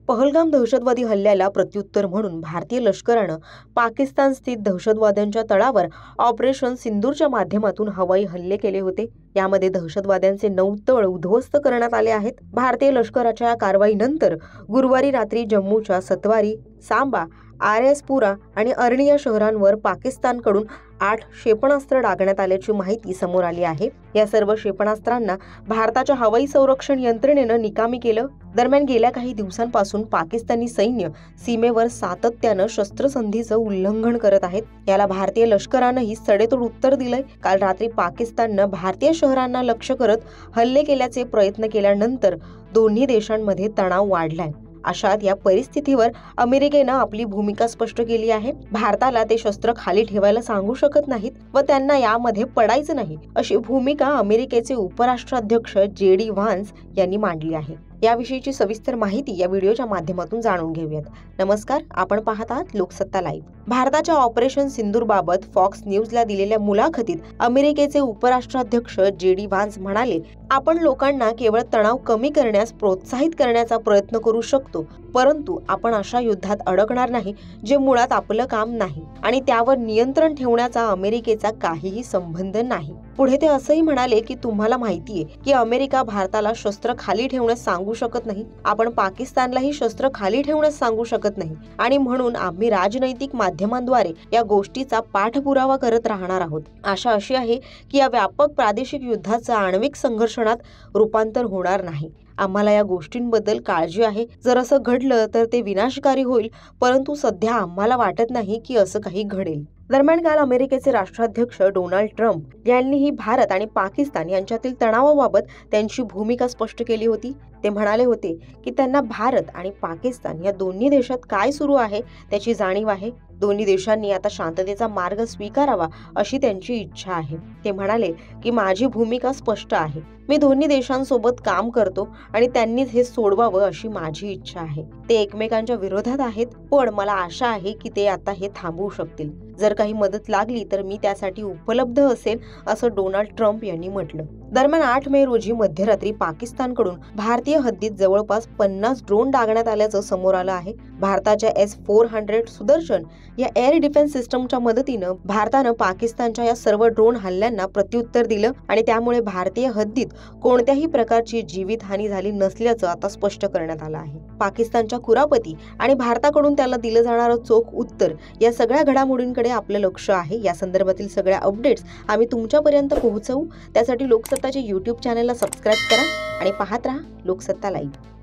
पहलगाम दहशतवादी हल्ल्याला प्रत्युत्तर म्हणून भारतीय लष्करानं पाकिस्तान स्थित दहशतवाद्यांच्या तळावर ऑपरेशन सिंदूरच्या माध्यमातून हवाई हल्ले केले होते। यामध्ये दहशतवाद्यांचे 9 तळ उद्ध्वस्त करण्यात आले आहेत। भारतीय लष्कराच्या कारवाईनंतर गुरुवारी रात्री जम्मूच्या सतवारी, सांबा, आरएसपुरा आणि अर्निया शहरांवर पाकिस्तानकडून 8 क्षेपणास्त्र डागण्यात आल्याची माहिती समोर आली आहे। या सर्व क्षेपणास्त्रांना भारताच्या हवाई संरक्षण यंत्रणेनं निकामी केलं। दरम्यान गेल्या काही दिवसांपासून पाकिस्तानी सैन्य सीमेवर सातत्यानं शस्त्रसंधीचं उल्लंघन करत आहेत। याला भारतीय लष्करानंही सडेतोड उत्तर दिलंय। काल रात्री पाकिस्ताननं भारतीय शहरांना लक्ष्य करत हल्ले केल्याचे प्रयत्न केल्यानंतर दोन्ही देशांमध्ये तणाव वाढलाय। अशात या परिस्थितीवर अमेरिकेनं आपली भूमिका स्पष्ट केली आहे। भारताला ते शस्त्र खाली ठेवायला सांगू शकत नाहीत व त्यांना यामध्ये पडायचं नाही, अशी भूमिका अमेरिकेचे उपराष्ट्राध्यक्ष JD व्हान्स यांनी मांडली आहे। याविषयीची सविस्तर माहिती या व्हिडिओच्या माध्यमातून जाणून घेऊयात। नमस्कार, आपण पाहत आहात लोकसत्ता लाईव्ह। भारताच्या ऑपरेशन सिंदूर बाबत फॉक्स न्यूजला दिलेल्या मुलाखतीत अमेरिकेचे उपराष्ट्राध्यक्ष JD व्हान्स म्हणाले, आपण लोकांना केवळ तणाव कमी करण्यास प्रोत्साहित करण्याचा प्रयत्न करू शकतो, परंतु आपण अशा युद्धात अडकणार नाही जे मुळात आपलं काम नाही आणि त्यावर नियंत्रण ठेवण्याचा अमेरिकेचा काहीही संबंध नाही। पुढे ते असंही म्हणाले की तुम्हाला माहितीये की अमेरिका भारताला शस्त्र खाली ठेवण्यास सांगू शकत नाही, आपण पाकिस्तानलाही शस्त्र खाली ठेवण्यास सांगू शकत नाही आणि म्हणून आम्ही राजनैतिक माध्यमांद्वारे या गोष्टीचा पाठपुरावा करत राहणार आहोत। आशा अशी आहे की या व्यापक प्रादेशिक युद्धाचं आण्विक संघर्षणात रूपांतर होणार नाही। आम्हाला या गोष्टींबद्दल काळजी आहे। जर असं घडलं तर ते विनाशकारी होईल, परंतु सध्या आम्हाला वाटत नाही की असं काही घडेल। दरम्यान काल अमेरिकेचे राष्ट्राध्यक्ष डोनाल्ड ट्रम्प यांनीही भारत आणि पाकिस्तान यांच्यातील तणावाबाबत त्यांची भूमिका स्पष्ट केली होती। ते म्हणाले होते की त्यांना भारत आणि पाकिस्तान या दोन्ही देशात काय सुरू आहे त्याची जाणीव आहे। दोन्ही देशांनी आता शांततेचा मार्ग स्वीकारावा अशी त्यांची इच्छा आहे। ते म्हणाले की माझी भूमिका स्पष्ट आहे, मी दोन्ही देशांसोबत काम करतो आणि त्यांनीच हे सोडवावं अशी माझी इच्छा आहे। ते एकमेकांच्या विरोधात आहेत, पण मला आशा आहे की ते आता हे थांबवू शकतील। जर काही मदत लागली तर मी त्यासाठी उपलब्ध असेल, असं डोनाल्ड ट्रम्प यांनी म्हटलं। दरम्यान 8 मे रोजी मध्यरात्री पाकिस्तानकडून भारतीय हद्दीत जवळपास 50 ड्रोन डागण्यात आल्याचं समोर आलं आहे। भारताच्या S-400 सुदर्शन या एअर डिफेन्स सिस्टमच्या मदतीनं भारतानं पाकिस्तानच्या या सर्व ड्रोन हल्ल्यांना प्रत्युत्तर दिलं आणि त्यामुळे भारतीय हद्दीत कोणत्याही प्रकारची जीवितहानी झाली नसल्याचं आता स्पष्ट करण्यात आलं आहे। पाकिस्तानच्या कुरापती आणि भारताकडून त्याला दिलं जाणारं चोख उत्तर या सगळ्या घडामोडींकडे आपलं लक्ष आहे। या संदर्भातील सगळ्या अपडेट्स आम्ही तुमच्यापर्यंत पोहोचवू। त्यासाठी लोकसत्ताच्या YouTube चॅनलला सबस्क्राईब करा आणि पाहत राहा लोकसत्ता लाईव्ह।